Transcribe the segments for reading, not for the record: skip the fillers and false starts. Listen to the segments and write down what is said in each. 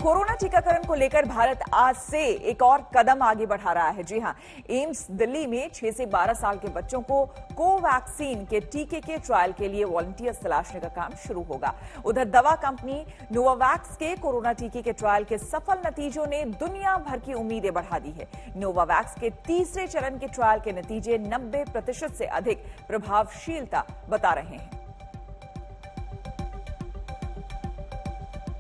Corona टीकाकरण को लेकर भारत आज से एक और कदम आगे बढ़ा रहा है। जी हां, एम्स दिल्ली में 6 से 12 साल के बच्चों को कोवैक्सीन के टीके के ट्रायल के लिए वॉलंटियर्स तलाशने का काम शुरू होगा। उधर दवा कंपनी नोवावैक्स के कोरोना टीके के ट्रायल के सफल नतीजों ने दुनिया भर की उम्मीदें बढ़ा दी है। नोवावैक्स के तीसरे चरण के ट्रायल के नतीजे 90% से अधिक प्रभावशीलता बता रहे हैं।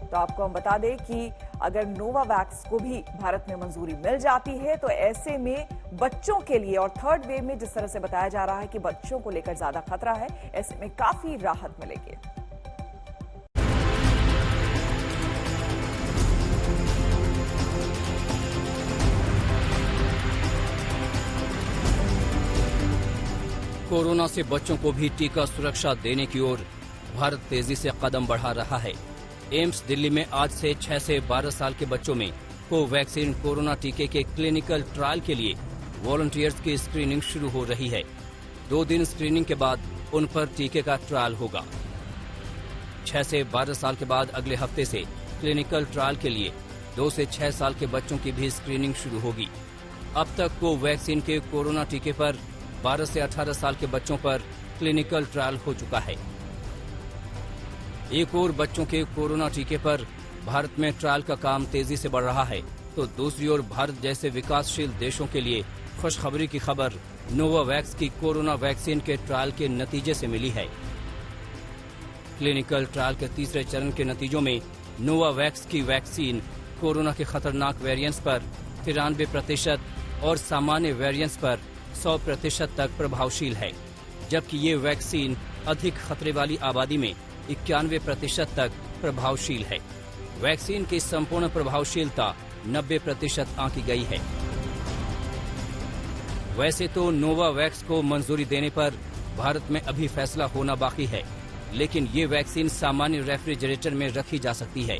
तो आपको हम बता दें कि अगर नोवावैक्स को भी भारत में मंजूरी मिल जाती है तो ऐसे में बच्चों के लिए और थर्ड वेव में जिस तरह से बताया जा रहा है कि बच्चों को लेकर ज्यादा खतरा है, ऐसे में काफी राहत मिलेगी। कोरोना से बच्चों को भी टीका सुरक्षा देने की ओर भारत तेजी से कदम बढ़ा रहा है। एम्स दिल्ली में आज से 6 से 12 साल के बच्चों में कोवैक्सीन कोरोना टीके के क्लिनिकल ट्रायल के लिए वॉलंटियर्स की स्क्रीनिंग शुरू हो रही है। 2 दिन स्क्रीनिंग के बाद उन पर टीके का ट्रायल होगा। 6 से 12 साल के बाद अगले हफ्ते से क्लिनिकल ट्रायल के लिए 2 से 6 साल के बच्चों की भी स्क्रीनिंग शुरू होगी। अब तक कोवैक्सीन के कोरोना टीके पर 12 से 18 साल के बच्चों पर क्लिनिकल ट्रायल हो चुका है। एक और बच्चों के कोरोना टीके पर भारत में ट्रायल का काम तेजी से बढ़ रहा है, तो दूसरी ओर भारत जैसे विकासशील देशों के लिए खुशखबरी की खबर नोवावैक्स की कोरोना वैक्सीन के ट्रायल के नतीजे से मिली है। क्लिनिकल ट्रायल के तीसरे चरण के नतीजों में नोवावैक्स की वैक्सीन कोरोना के खतरनाक वेरिएंट्स पर 93% और सामान्य वेरिएंट्स पर 100% तक प्रभावशील है, जबकि ये वैक्सीन अधिक खतरे वाली आबादी में 91% तक प्रभावशील है। वैक्सीन की संपूर्ण प्रभावशीलता 90% आंकी गई है। वैसे तो नोवावैक्स को मंजूरी देने पर भारत में अभी फैसला होना बाकी है, लेकिन ये वैक्सीन सामान्य रेफ्रिजरेटर में रखी जा सकती है।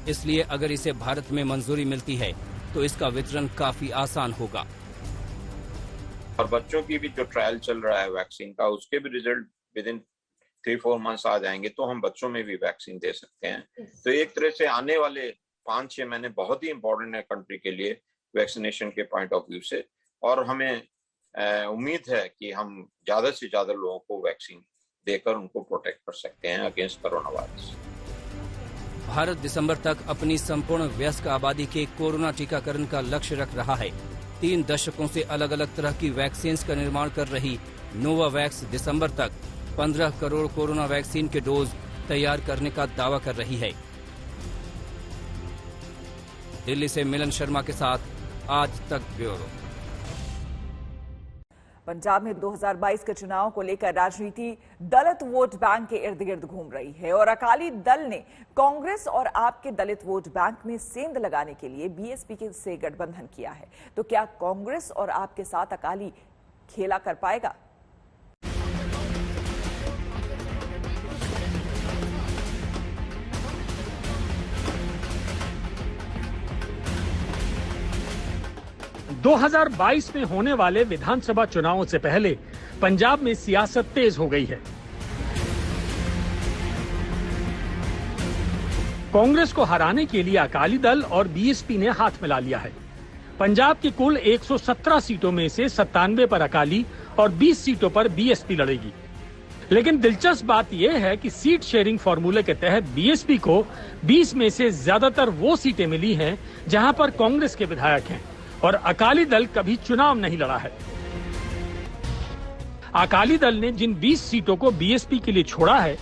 इसलिए अगर इसे भारत में मंजूरी मिलती है तो इसका वितरण काफी आसान होगा। और बच्चों की भी जो ट्रायल चल रहा है वैक्सीन का, उसके भी रिजल्ट विद इन 3-4 मंथ्स आ जाएंगे, तो हम बच्चों में भी वैक्सीन दे सकते हैं। तो एक तरह से आने वाले 5-6 महीने बहुत ही इंपॉर्टेंट है कंट्री के लिए वैक्सीनेशन के पॉइंट ऑफ व्यू से, और हमें उम्मीद है कि हम ज्यादा से ज्यादा लोगों को वैक्सीन देकर उनको प्रोटेक्ट कर सकते हैं अगेंस्ट कोरोना वायरस। भारत दिसंबर तक अपनी संपूर्ण वयस्क आबादी के कोरोना टीकाकरण का लक्ष्य रख रहा है। 3 दशकों से अलग अलग तरह की वैक्सीन का निर्माण कर रही नोवावैक्स दिसंबर तक 15 करोड़ कोरोना वैक्सीन के डोज तैयार करने का दावा कर रही है। दिल्ली से मिलन शर्मा के साथ आज तक ब्यूरो। पंजाब में 2022 के चुनाव को लेकर राजनीति दलित वोट बैंक के इर्द गिर्द घूम रही है और अकाली दल ने कांग्रेस और आप के दलित वोट बैंक में सेंध लगाने के लिए बीएसपी के से गठबंधन किया है। तो क्या कांग्रेस और आप के साथ अकाली खेला कर पाएगा? – 2022 में होने वाले विधानसभा चुनावों से पहले पंजाब में सियासत तेज हो गई है। कांग्रेस को हराने के लिए अकाली दल और बीएसपी ने हाथ मिला लिया है। पंजाब की कुल 117 सीटों में से 97 पर अकाली और 20 सीटों पर बीएसपी लड़ेगी। लेकिन दिलचस्प बात यह है कि सीट शेयरिंग फॉर्मूले के तहत बीएसपी को 20 में से ज्यादातर वो सीटें मिली हैं जहां पर कांग्रेस के विधायक हैं और अकाली दल कभी चुनाव नहीं लड़ा है। अकाली दल ने जिन 20 सीटों को बीएसपी के लिए छोड़ा है,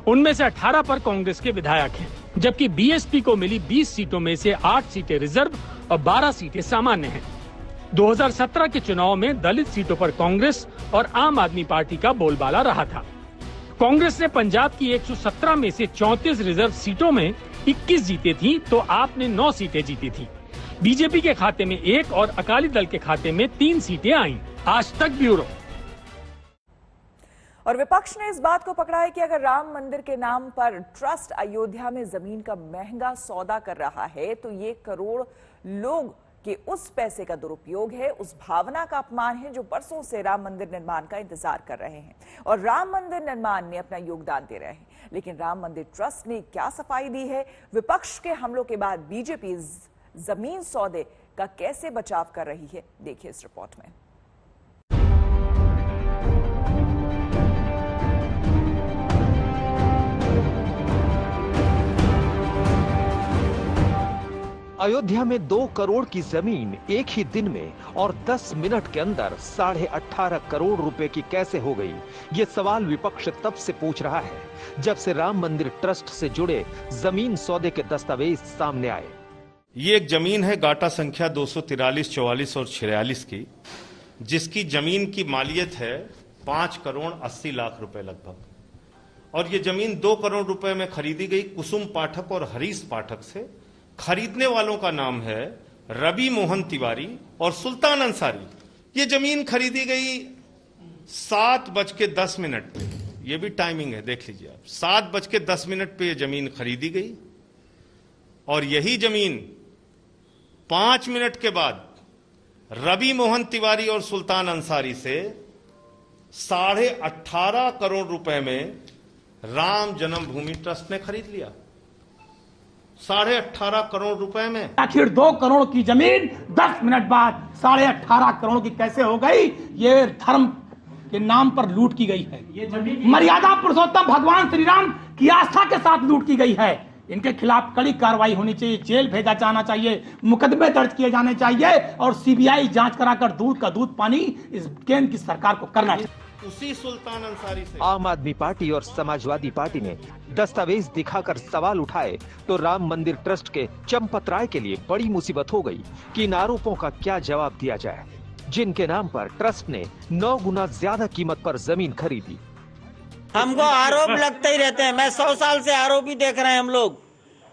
उनमें से 18 पर कांग्रेस के विधायक हैं, जबकि बीएसपी को मिली 20 सीटों में से 8 सीटें रिजर्व और 12 सीटें सामान्य हैं। 2017 के चुनाव में दलित सीटों पर कांग्रेस और आम आदमी पार्टी का बोलबाला रहा था। कांग्रेस ने पंजाब की 117 में से 34 रिजर्व सीटों में 21 जीते थी, तो आपने 9 सीटें जीती थी। बीजेपी के खाते में 1 और अकाली दल के खाते में 3 सीटें आईं। आज तक ब्यूरो। और विपक्ष ने इस बात को पकड़ा है कि अगर राम मंदिर के नाम पर ट्रस्ट अयोध्या में जमीन का महंगा सौदा कर रहा है तो ये करोड़ लोग कि उस पैसे का दुरुपयोग है, उस भावना का अपमान है जो बरसों से राम मंदिर निर्माण का इंतजार कर रहे हैं और राम मंदिर निर्माण में अपना योगदान दे रहे हैं। लेकिन राम मंदिर ट्रस्ट ने क्या सफाई दी है? विपक्ष के हमलों के बाद बीजेपी जमीन सौदे का कैसे बचाव कर रही है, देखिए इस रिपोर्ट में। अयोध्या में 2 करोड़ की जमीन एक ही दिन में और 10 मिनट के अंदर 18.5 करोड़ रुपए की कैसे हो गई? ये सवाल विपक्ष तब से पूछ रहा है जब से राम मंदिर ट्रस्ट से जुड़े जमीन सौदे के दस्तावेज सामने आए। ये एक जमीन है गाटा संख्या 243, 44 और 46 की, जिसकी जमीन की मालियत है 5 करोड़ 80 लाख रुपए लगभग। और ये जमीन 2 करोड़ रुपए में खरीदी गई कुसुम पाठक और हरीश पाठक से। खरीदने वालों का नाम है रवि मोहन तिवारी और सुल्तान अंसारी। ये जमीन खरीदी गई 7:10 पे। ये भी टाइमिंग है, देख लीजिए आप। 7:10 पे ये जमीन खरीदी गई और यही जमीन 5 मिनट के बाद रवि मोहन तिवारी और सुल्तान अंसारी से 18.5 करोड़ रुपए में राम जन्मभूमि ट्रस्ट ने खरीद लिया। 18.5 करोड़ रुपए में। आखिर 2 करोड़ की जमीन 10 मिनट बाद 18.5 करोड़ की कैसे हो गई? ये धर्म के नाम पर लूट की गई है। ये जमीन मर्यादा पुरुषोत्तम भगवान श्री राम की आस्था के साथ लूट की गई है। इनके खिलाफ कड़ी कार्रवाई होनी चाहिए, जेल भेजा जाना चाहिए, मुकदमे दर्ज किए जाने चाहिए और सीबीआई जांच कराकर दूध का दूध पानी इस केंद्र की सरकार को करना चाहिए। उसी सुल्तान अंसारी से आम आदमी पार्टी और समाजवादी पार्टी ने दस्तावेज दिखाकर सवाल उठाए तो राम मंदिर ट्रस्ट के चंपत राय के लिए बड़ी मुसीबत हो गई कि इन आरोपों का क्या जवाब दिया जाए, जिनके नाम पर ट्रस्ट ने 9 गुना ज्यादा कीमत पर जमीन खरीदी। हमको आरोप लगते ही रहते हैं। मैं 100 साल से आरोप ही देख रहे हैं हम लोग।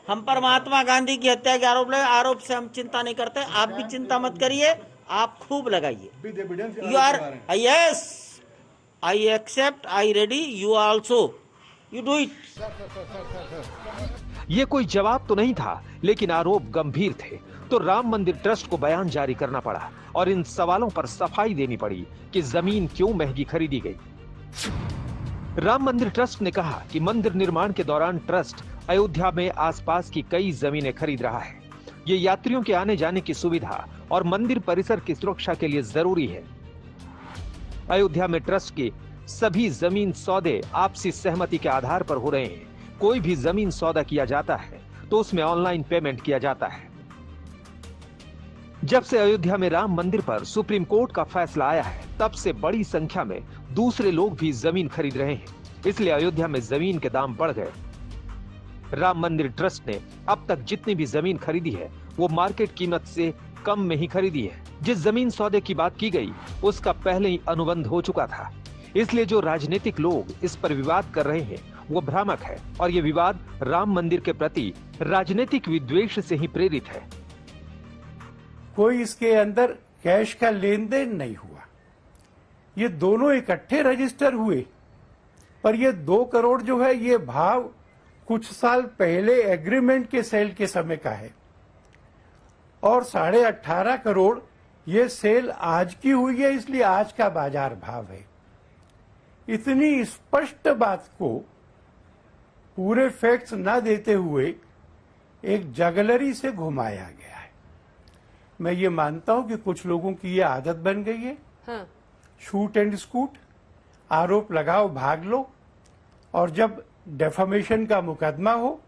हम पर महात्मा गांधी की हत्या के आरोप लगे। आरोप से हम चिंता नहीं करते। आप भी चिंता मत करिए, आप खूब लगाइए। You are yes, I accept, I ready, you also, you do it. ये कोई जवाब तो नहीं था, लेकिन आरोप गंभीर थे, तो राम मंदिर ट्रस्ट को बयान जारी करना पड़ा और इन सवालों पर सफाई देनी पड़ी कि जमीन क्यों महंगी खरीदी गई। राम मंदिर ट्रस्ट ने कहा कि मंदिर निर्माण के दौरान ट्रस्ट अयोध्या में आसपास की कई जमीनें खरीद रहा है। ये यात्रियों के आने जाने की सुविधा और मंदिर परिसर की सुरक्षा के लिए जरूरी है। अयोध्या में ट्रस्ट के सभी जमीन सौदे आपसी सहमति के आधार पर हो रहे हैं। कोई भी जमीन सौदा किया जाता है तो उसमें ऑनलाइन पेमेंट किया जाता है। जब से अयोध्या में राम मंदिर पर सुप्रीम कोर्ट का फैसला आया है, तब से बड़ी संख्या में दूसरे लोग भी जमीन खरीद रहे हैं, इसलिए अयोध्या में जमीन के दाम बढ़ गए। राम मंदिर ट्रस्ट ने अब तक जितनी भी जमीन खरीदी है वो मार्केट कीमत से कम में ही खरीदी है। जिस जमीन सौदे की बात की गई उसका पहले ही अनुबंध हो चुका था, इसलिए जो राजनीतिक लोग इस पर विवाद कर रहे हैं वो भ्रामक है और ये विवाद राम मंदिर के प्रति राजनीतिक विद्वेष से ही प्रेरित है। कोई इसके अंदर कैश का लेन देन नहीं हुआ। ये दोनों इकट्ठे रजिस्टर हुए, पर ये 2 करोड़ जो है ये भाव कुछ साल पहले एग्रीमेंट के सेल के समय का है और 18.5 करोड़ ये सेल आज की हुई है, इसलिए आज का बाजार भाव है। इतनी स्पष्ट बात को पूरे फैक्ट्स ना देते हुए एक जगलरी से घुमाया गया है। मैं ये मानता हूं कि कुछ लोगों की ये आदत बन गई है। हाँ। शूट एंड स्कूट, आरोप लगाओ भाग लो, और जब डेफामेशन का मुकदमा हो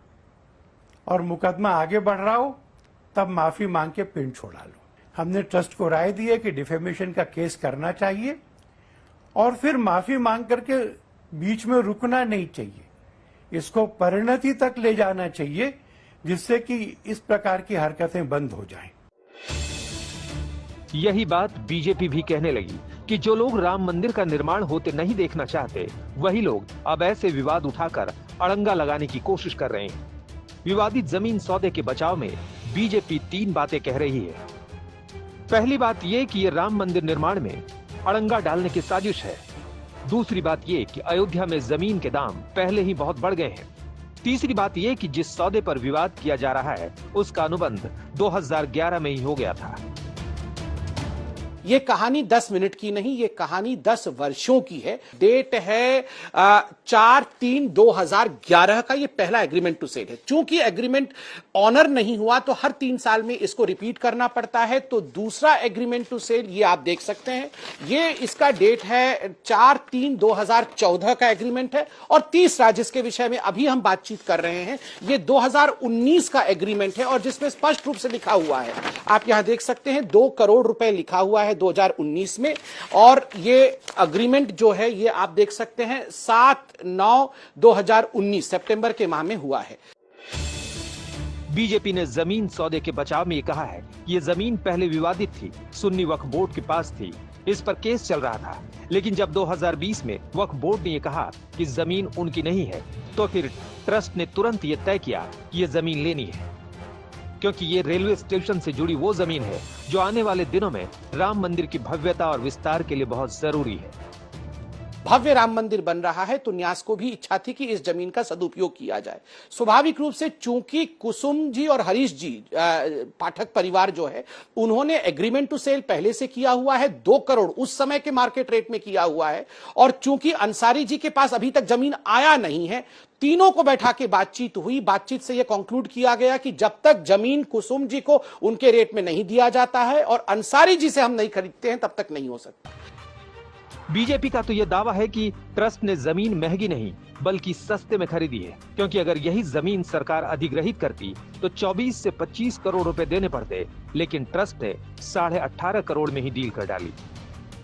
और मुकदमा आगे बढ़ रहा हो तब माफी मांग के पिंड छोड़ा लो। हमने ट्रस्ट को राय दी है कि डिफेमेशन का केस करना चाहिए और फिर माफी मांग करके बीच में रुकना नहीं चाहिए, इसको परिणति तक ले जाना चाहिए जिससे कि इस प्रकार की हरकतें बंद हो जाएं। यही बात बीजेपी भी कहने लगी कि जो लोग राम मंदिर का निर्माण होते नहीं देखना चाहते, वही लोग अब ऐसे विवाद उठाकर अड़ंगा लगाने की कोशिश कर रहे हैं। विवादित जमीन सौदे के बचाव में बीजेपी 3 बातें कह रही है। पहली बात ये कि ये राम मंदिर निर्माण में अड़ंगा डालने की साजिश है। दूसरी बात ये कि अयोध्या में जमीन के दाम पहले ही बहुत बढ़ गए हैं। तीसरी बात यह कि जिस सौदे पर विवाद किया जा रहा है उसका अनुबंध 2011 में ही हो गया था। ये कहानी 10 मिनट की नहीं, ये कहानी 10 वर्षों की है। डेट है 4/3/2011 का ये पहला एग्रीमेंट टू सेल है। चूंकि एग्रीमेंट ऑनर नहीं हुआ तो हर 3 साल में इसको रिपीट करना पड़ता है। तो दूसरा एग्रीमेंट टू सेल ये आप देख सकते हैं, ये इसका डेट है 4/3/2014 का एग्रीमेंट है। और तीसरा जिसके विषय में अभी हम बातचीत कर रहे हैं ये 2019 का एग्रीमेंट है और जिसमें स्पष्ट रूप से लिखा हुआ है, आप यहां देख सकते हैं 2 करोड़ रुपए लिखा हुआ है 2019 में। और ये एग्रीमेंट जो है ये आप देख सकते हैं 7/9/2019 सितंबर के माह में हुआ है। बीजेपी ने जमीन सौदे के बचाव में ये कहा है ये जमीन पहले विवादित थी, सुन्नी वक्फ बोर्ड के पास थी, इस पर केस चल रहा था। लेकिन जब 2020 में वक्फ बोर्ड ने ये कहा कि जमीन उनकी नहीं है तो फिर ट्रस्ट ने तुरंत ये तय किया कि ये जमीन लेनी है, क्योंकि ये रेलवे स्टेशन से जुड़ी वो जमीन है जो आने वाले दिनों में राम मंदिर की भव्यता और विस्तार के लिए बहुत जरूरी है। भव्य राम मंदिर बन रहा है तो न्यास को भी इच्छा थी कि इस जमीन का सदुपयोग किया जाए। स्वाभाविक रूप से चूंकि कुसुम जी और हरीश जी पाठक परिवार जो है उन्होंने एग्रीमेंट टू सेल पहले से किया हुआ है, 2 करोड़ उस समय के मार्केट रेट में किया हुआ है। और चूंकि अंसारी जी के पास अभी तक जमीन आया नहीं है, तीनों को बैठा के बातचीत हुई। बातचीत से यह कंक्लूड किया गया कि जब तक जमीन कुसुम जी को उनके रेट में नहीं दिया जाता है और अंसारी जी से हम नहीं खरीदते हैं तब तक नहीं हो सकता। बीजेपी का तो यह दावा है कि ट्रस्ट ने जमीन महंगी नहीं बल्कि सस्ते में खरीदी है, क्योंकि अगर यही जमीन सरकार अधिग्रहित करती तो 24 से 25 करोड़ रुपए देने पड़ते, लेकिन ट्रस्ट ने 18.5 करोड़ में ही डील कर डाली।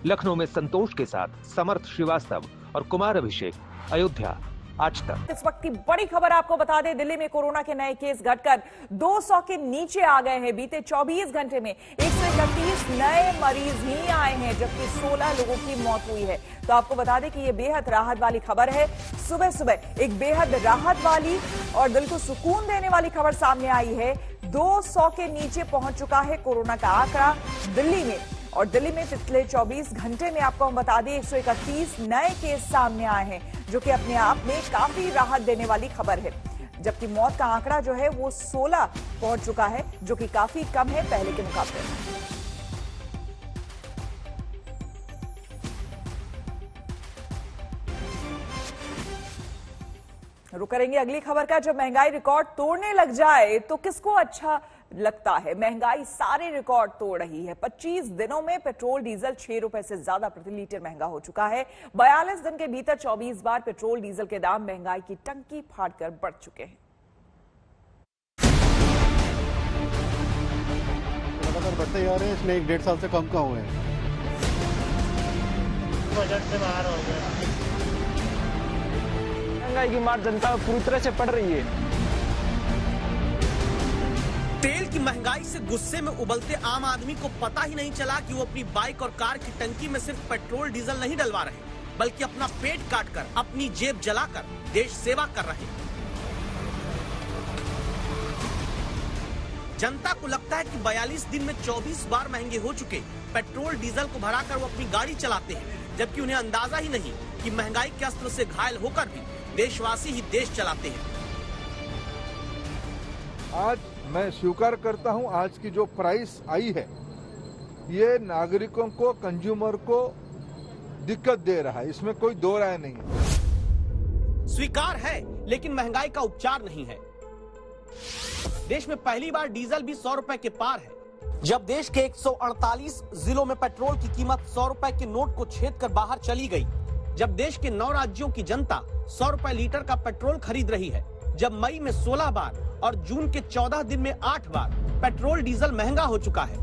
लखनऊ में संतोष के साथ समर्थ श्रीवास्तव और कुमार अभिषेक, अयोध्या, आज तक। इस वक्त की बड़ी खबर आपको बता दें, दिल्ली में कोरोना के नए केस घटकर 200 के नीचे आ गए हैं। बीते 24 घंटे में 131 नए मरीज ही आए हैं, जबकि 16 लोगों की मौत हुई है। तो आपको बता दें कि यह बेहद राहत वाली खबर है। सुबह सुबह एक बेहद राहत वाली और दिल को सुकून देने वाली खबर सामने आई है। 200 के नीचे पहुंच चुका है कोरोना का आंकड़ा दिल्ली में। और दिल्ली में पिछले 24 घंटे में आपको हम बता दें 131 नए केस सामने आए हैं, जो कि अपने आप में काफी राहत देने वाली खबर है। जबकि मौत का आंकड़ा जो है वो 16 पहुंच चुका है, जो कि काफी कम है पहले के मुकाबले। रुक करेंगे अगली खबर का। जब महंगाई रिकॉर्ड तोड़ने लग जाए तो किसको अच्छा लगता है। महंगाई सारे रिकॉर्ड तोड़ रही है। 25 दिनों में पेट्रोल डीजल 6 रुपए से ज्यादा प्रति लीटर महंगा हो चुका है। 42 दिन के भीतर 24 बार पेट्रोल डीजल के दाम महंगाई की टंकी फाड़कर बढ़ चुके हैं। लगातार बढ़ते ही आ रहे हैं, इसमें 1-1.5 साल से कम का हुए हैं। बजट से बाहर हो गया। महंगाई की मार जनता पूरी तरह से पड़ रही है। तेल की महंगाई से गुस्से में उबलते आम आदमी को पता ही नहीं चला कि वो अपनी बाइक और कार की टंकी में सिर्फ पेट्रोल डीजल नहीं डलवा रहे, बल्कि अपना पेट काटकर, अपनी जेब जलाकर देश सेवा कर रहे। जनता को लगता है कि 42 दिन में 24 बार महंगे हो चुके पेट्रोल डीजल को भराकर वो अपनी गाड़ी चलाते हैं, जबकि उन्हें अंदाजा ही नहीं कि महंगाई के अस्त्र से घायल होकर भी देशवासी ही देश चलाते हैं। आज मैं स्वीकार करता हूं, आज की जो प्राइस आई है ये नागरिकों को, कंज्यूमर को दिक्कत दे रहा है, इसमें कोई दो राय नहीं है। स्वीकार है, लेकिन महंगाई का उपचार नहीं है। देश में पहली बार डीजल भी 100 रुपए के पार है। जब देश के 148 जिलों में पेट्रोल की कीमत 100 रुपए के नोट को छेद कर बाहर चली गई, जब देश के 9 राज्यों की जनता 100 रुपए लीटर का पेट्रोल खरीद रही है, जब मई में 16 बार और जून के 14 दिन में 8 बार पेट्रोल डीजल महंगा हो चुका है,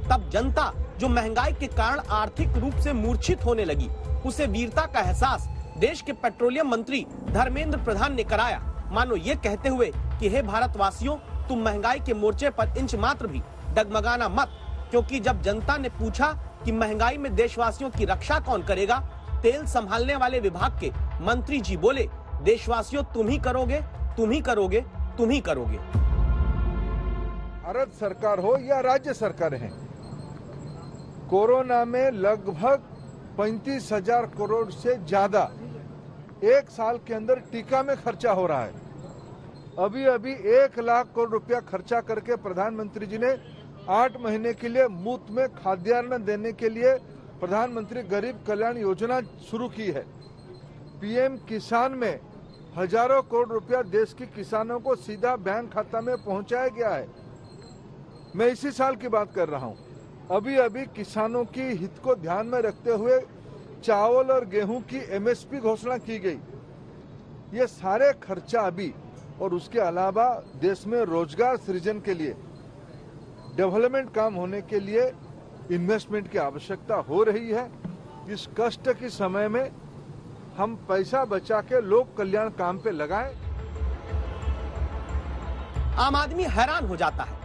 तब जनता जो महंगाई के कारण आर्थिक रूप से मूर्छित होने लगी, उसे वीरता का एहसास देश के पेट्रोलियम मंत्री धर्मेंद्र प्रधान ने कराया, मानो ये कहते हुए कि हे भारतवासियों, तुम महंगाई के मोर्चे पर इंच मात्र भी डगमगाना मत, क्योंकि जब जनता ने पूछा कि महंगाई में देशवासियों की रक्षा कौन करेगा, तेल संभालने वाले विभाग के मंत्री जी बोले, देशवासियों तुम ही करोगे, तुम ही करोगे, तुम ही करोगे। भारत सरकार हो या राज्य सरकार है, कोरोना में लगभग 35,000 करोड़ से ज्यादा एक साल के अंदर टीका में खर्चा हो रहा है। अभी अभी 1 लाख करोड़ रुपया खर्चा करके प्रधानमंत्री जी ने 8 महीने के लिए मुफ्त में खाद्यान्न देने के लिए प्रधानमंत्री गरीब कल्याण योजना शुरू की है। पीएम किसान में हजारों करोड़ रुपया देश के किसानों को सीधा बैंक खाता में पहुंचाया गया है। मैं इसी साल की बात कर रहा हूं। अभी अभी किसानों की हित को ध्यान में रखते हुए चावल और गेहूं की एमएसपी घोषणा की गई। ये सारे खर्चा अभी और उसके अलावा देश में रोजगार सृजन के लिए, डेवलपमेंट काम होने के लिए इन्वेस्टमेंट की आवश्यकता हो रही है। इस कष्ट के समय में हम पैसा बचा के लोक कल्याण काम पे लगाएं। आम आदमी हैरान हो जाता है।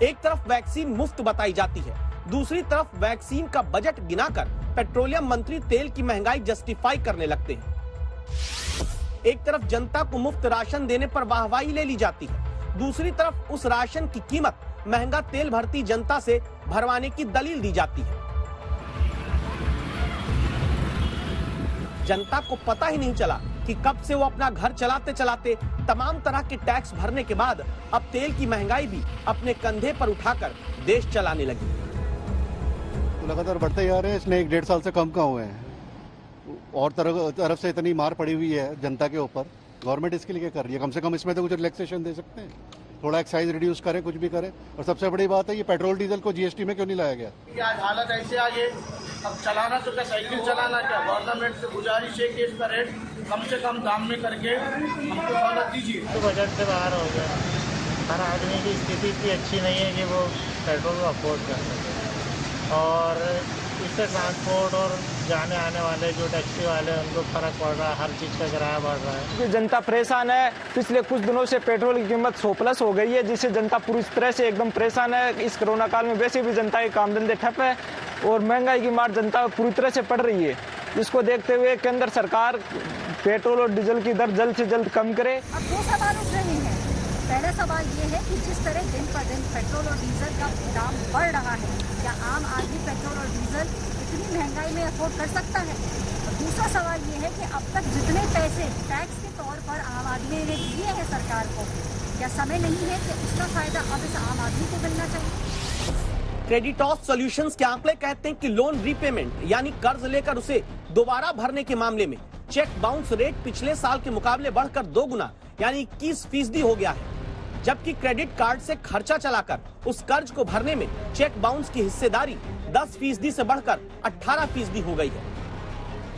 एक तरफ वैक्सीन मुफ्त बताई जाती है, दूसरी तरफ वैक्सीन का बजट गिनाकर पेट्रोलियम मंत्री तेल की महंगाई जस्टिफाई करने लगते हैं। एक तरफ जनता को मुफ्त राशन देने पर वाहवाही ले ली जाती है, दूसरी तरफ उस राशन की कीमत महंगा तेल भरती जनता से भरवाने की दलील दी जाती है। जनता को पता ही नहीं चला कि कब से वो अपना घर चलाते चलाते तमाम तरह के टैक्स भरने के बाद अब तेल की महंगाई भी अपने कंधे पर उठाकर देश चलाने लगी। तो लगातार बढ़ते ही आ रहे हैं, इसने 1-1.5 साल से कम कहाँ हुए हैं। और तरफ से इतनी मार पड़ी हुई है जनता के ऊपर, गवर्नमेंट इसके लिए क्या कर रही है? कम से कम इसमें तो कुछ रिलैक्सेशन दे सकते हैं, थोड़ा एक्साइज रिड्यूस करें, कुछ भी करें। और सबसे बड़ी बात है, ये पेट्रोल डीजल को जीएसटी में क्यों नहीं लाया गया? आज हालत ऐसे आ गई, अब चलाना तो क्या साइकिल चलाना क्या? गवर्नमेंट से गुजारिश है कि इसका रेट कम से कम दाम में करके हमको सहूलत दीजिए। तो बजट से बाहर हो गया। हर आदमी की स्थिति इतनी अच्छी नहीं है कि वो पेट्रोल को अफोर्ड कर सके, और इससे ट्रांसपोर्ट और जाने आने वाले जो टैक्सी वाले हैं उनको फर्क पड़ रहा है, हर चीज़ का किराया बढ़ रहा है। जनता परेशान है। पिछले कुछ दिनों से पेट्रोल की कीमत 100+ हो गई है, जिससे जनता पूरी तरह से एकदम परेशान है। इस कोरोना काल में वैसे भी जनता के काम धंधे ठप है और महंगाई की मार जनता पूरी तरह से पड़ रही है। इसको देखते हुए केंद्र सरकार पेट्रोल और डीजल की दर जल्द से जल्द कम करे। अब 2 सवाल उठ रहे हैं। पहला सवाल ये है कि जिस तरह दिन पर दिन पेट्रोल और डीजल का दाम बढ़ रहा है, क्या आम आदमी पेट्रोल और डीजल इतनी महंगाई में अफोर्ड कर सकता है? और दूसरा सवाल ये है कि अब तक जितने पैसे टैक्स के तौर पर आम आदमी ने दिए हैं सरकार को, क्या समय नहीं है कि उसका फायदा अब इस आम आदमी को मिलना चाहिए? क्रेडिटॉस सॉल्यूशंस के आंकड़े कहते हैं कि लोन रीपेमेंट यानी कर्ज लेकर उसे दोबारा भरने के मामले में चेक बाउंस रेट पिछले साल के मुकाबले बढ़कर 2 गुना यानी 21% हो गया है, जबकि क्रेडिट कार्ड से खर्चा चलाकर उस कर्ज को भरने में चेक बाउंस की हिस्सेदारी 10% से बढ़कर 18% हो गई है।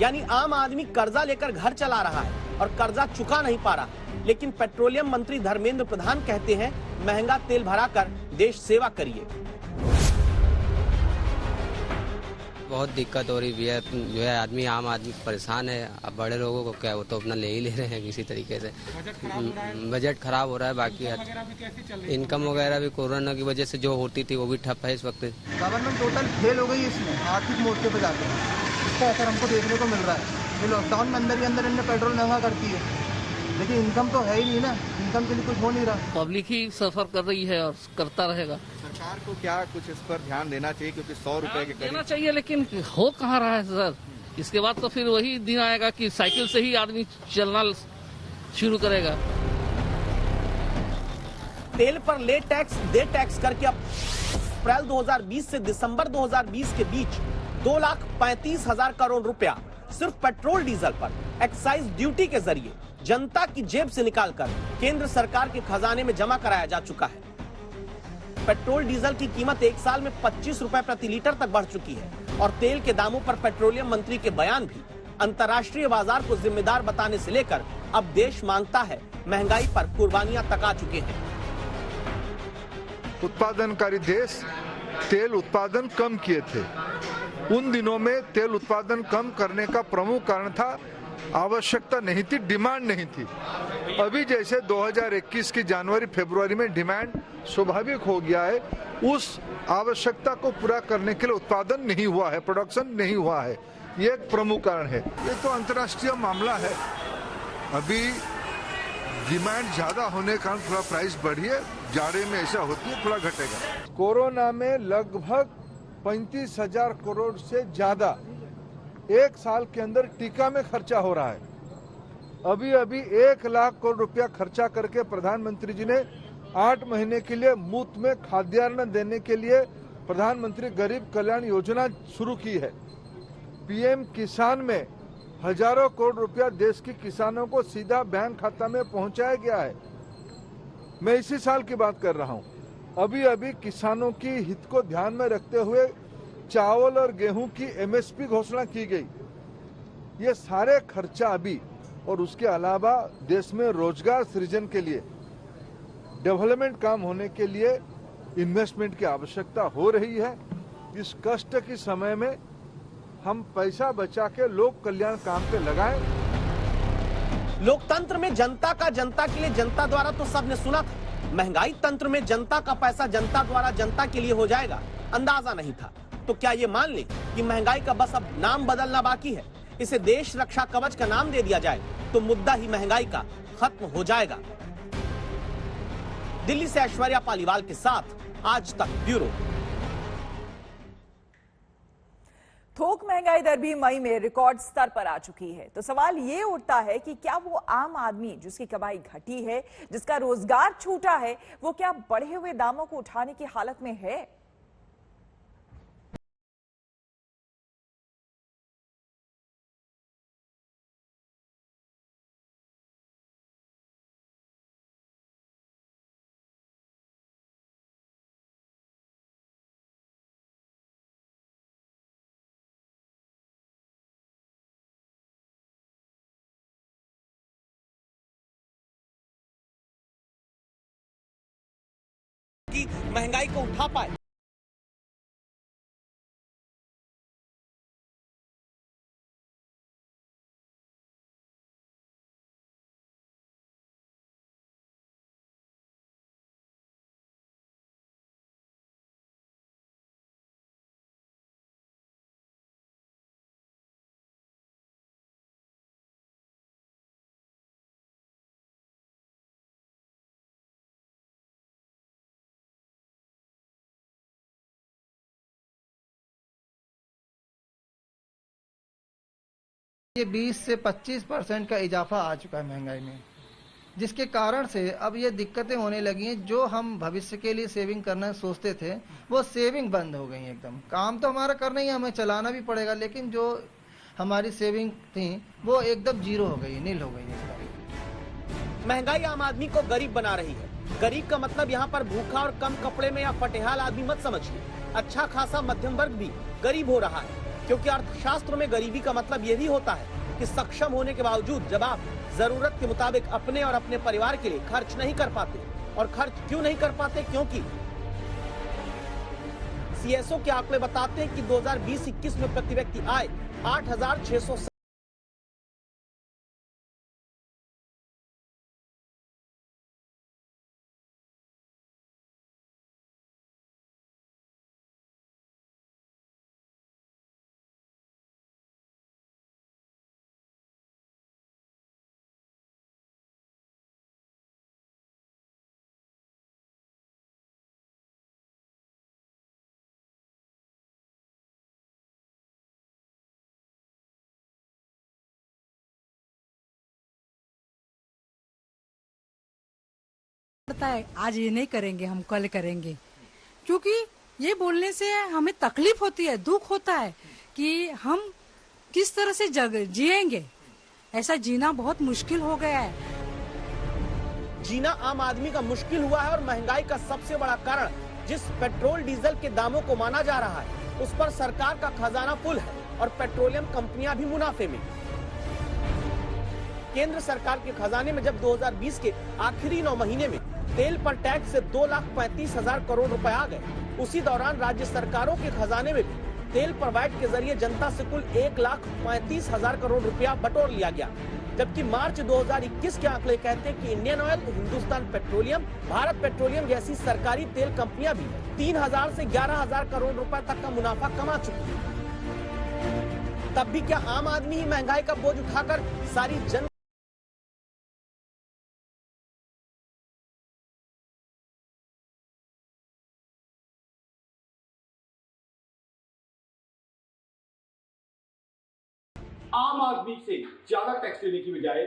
यानी आम आदमी कर्जा लेकर घर चला रहा है और कर्जा चुका नहीं पा रहा। लेकिन पेट्रोलियम मंत्री धर्मेंद्र प्रधान कहते हैं, महंगा तेल भराकर देश सेवा करिए। बहुत दिक्कत हो रही है, जो है आदमी आम आदमी परेशान है। अब बड़े लोगों को क्या, वो तो अपना ले ही ले रहे हैं किसी तरीके से। बजट खराब हो रहा है, बाकी इनकम वगैरह भी कोरोना की वजह से जो होती थी वो भी ठप है इस वक्त। गवर्नमेंट टोटल फेल हो गई है इसमें, आर्थिक मोर्चे पर जाकर इसका असर हमको देखने को मिल रहा है। ये लॉकडाउन में अंदर ही अंदर इनने पेट्रोल महंगा कर दी है, लेकिन इनकम तो है ही नहीं ना, इनकम के लिए कुछ हो नहीं रहा। पब्लिक ही सफर कर रही है और करता रहेगा। सरकार को क्या कुछ इस पर ध्यान देना चाहिए, क्योंकि 100 रुपए के देना चाहिए, लेकिन हो कहाँ रहा है सर। इसके बाद तो फिर वही दिन आएगा कि साइकिल से ही आदमी चलना शुरू करेगा। तेल पर ले टैक्स दे टैक्स करके अब अप्रैल 2020 से दिसंबर 2020 के बीच 2,35,000 करोड़ रुपया सिर्फ पेट्रोल डीजल पर एक्साइज ड्यूटी के जरिए जनता की जेब से निकालकर केंद्र सरकार के खजाने में जमा कराया जा चुका है। पेट्रोल डीजल की कीमत 1 साल में 25 रुपए प्रति लीटर तक बढ़ चुकी है और तेल के दामों पर पेट्रोलियम मंत्री के बयान भी अंतर्राष्ट्रीय बाजार को जिम्मेदार बताने से लेकर अब देश मांगता है महंगाई पर कुर्बानियां तका चुके हैं। उत्पादनकारी देश तेल उत्पादन कम किए थे। उन दिनों में तेल उत्पादन कम करने का प्रमुख कारण था आवश्यकता नहीं थी, डिमांड नहीं थी। अभी जैसे 2021 की जनवरी फरवरी में डिमांड स्वाभाविक हो गया है, उस आवश्यकता को पूरा करने के लिए उत्पादन नहीं हुआ है, प्रोडक्शन नहीं हुआ है। ये एक प्रमुख कारण है। ये तो अंतर्राष्ट्रीय मामला है। अभी डिमांड ज्यादा होने के कारण थोड़ा प्राइस बढ़ी है, जाड़े में ऐसा होती है, थोड़ा घटेगा। कोरोना में लगभग 35,000 करोड़ से ज्यादा 1 साल के अंदर टीका में खर्चा हो रहा है। अभी अभी 1 लाख करोड़ रुपया खर्चा करके प्रधानमंत्री जी ने 8 महीने के लिए मुफ्त में खाद्यान्न देने के लिए प्रधानमंत्री गरीब कल्याण योजना शुरू की है। पीएम किसान में हजारों करोड़ रुपया देश के किसानों को सीधा बैंक खाता में पहुंचाया गया है। मैं इसी साल की बात कर रहा हूं। अभी अभी किसानों की हित को ध्यान में रखते हुए चावल और गेहूं की एमएसपी घोषणा की गई। ये सारे खर्चा अभी और उसके अलावा देश में रोजगार सृजन के लिए, डेवलपमेंट काम होने के लिए इन्वेस्टमेंट की आवश्यकता हो रही है। इस कष्ट के समय में हम पैसा बचा के लोक कल्याण काम पे लगाएं। लोकतंत्र में जनता का जनता के लिए जनता द्वारा तो सबने सुना था। महंगाई तंत्र में जनता का पैसा जनता द्वारा जनता के लिए हो जाएगा, अंदाजा नहीं था। तो क्या ये मान लें कि महंगाई का बस अब नाम बदलना बाकी है, इसे देश रक्षा कवच का नाम दे दिया जाए तो मुद्दा ही महंगाई का खत्म हो जाएगा। दिल्ली से ऐश्वर्या पालीवाल के साथ आज तक ब्यूरो। थोक महंगाई दर भी मई में रिकॉर्ड स्तर पर आ चुकी है। तो सवाल ये उठता है कि क्या वो आम आदमी जिसकी कमाई घटी है, जिसका रोजगार छूटा है, वो क्या बढ़े हुए दामों को उठाने की हालत में है? कि महंगाई को उठा पाए। ये 20 से 25% का इजाफा आ चुका है महंगाई में, जिसके कारण से अब ये दिक्कतें होने लगी हैं। जो हम भविष्य के लिए सेविंग करना सोचते थे वो सेविंग बंद हो गई एकदम। काम तो हमारा करना ही, हमें चलाना भी पड़ेगा, लेकिन जो हमारी सेविंग थी वो एकदम जीरो हो गई, नील हो गई एकदम। महंगाई आम आदमी को गरीब बना रही है। गरीब का मतलब यहाँ पर भूखा और कम कपड़े में या फटेहाल आदमी मत समझिए। अच्छा खासा मध्यम वर्ग भी गरीब हो रहा है, क्योंकि अर्थशास्त्र में गरीबी का मतलब ये भी होता है कि सक्षम होने के बावजूद जब आप जरूरत के मुताबिक अपने और अपने परिवार के लिए खर्च नहीं कर पाते। और खर्च क्यों नहीं कर पाते? क्योंकि सीएसओ के आंकड़े बताते हैं कि 2020-21 में प्रति व्यक्ति आय 8,600 पता है आज ये नहीं करेंगे, हम कल करेंगे, क्योंकि ये बोलने से हमें तकलीफ होती है, दुख होता है कि हम किस तरह से जिएंगे। ऐसा जीना बहुत मुश्किल हो गया है। जीना आम आदमी का मुश्किल हुआ है और महंगाई का सबसे बड़ा कारण जिस पेट्रोल डीजल के दामों को माना जा रहा है उस पर सरकार का खजाना फुल है और पेट्रोलियम कंपनियां भी मुनाफे में। केंद्र सरकार के खजाने में जब 2020 के आखिरी 9 महीने में तेल पर टैक्स से 2,35,000 करोड़ रुपए आ गए, उसी दौरान राज्य सरकारों के खजाने में भी तेल पर वैट के जरिए जनता से कुल 1,35,000 करोड़ रुपया बटोर लिया गया। जबकि मार्च 2021 के आंकड़े कहते हैं कि Indian oil, Hindustan petroleum, Bharat petroleum जैसी सरकारी तेल कंपनियां भी 3,000 से 11,000 करोड़ रुपए तक का मुनाफा कमा चुकी है। तब भी क्या आम आदमी ही महंगाई का बोझ उठाकर सारी जन आम आदमी से ज्यादा टैक्स लेने की बजाय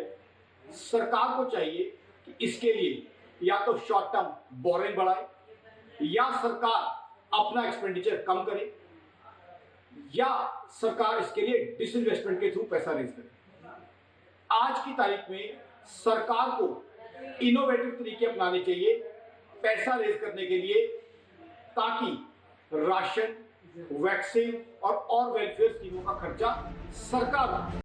सरकार को चाहिए कि इसके लिए या तो शॉर्ट टर्म बोरिंग बढ़ाए, या सरकार अपना एक्सपेंडिचर कम करे, या सरकार इसके लिए डिसइन्वेस्टमेंट के थ्रू पैसा रेज करे। आज की तारीख में सरकार को इनोवेटिव तरीके अपनाने चाहिए पैसा रेज करने के लिए, ताकि राशन, वैक्सीन और वेलफेयर स्कीमों का खर्चा सरकार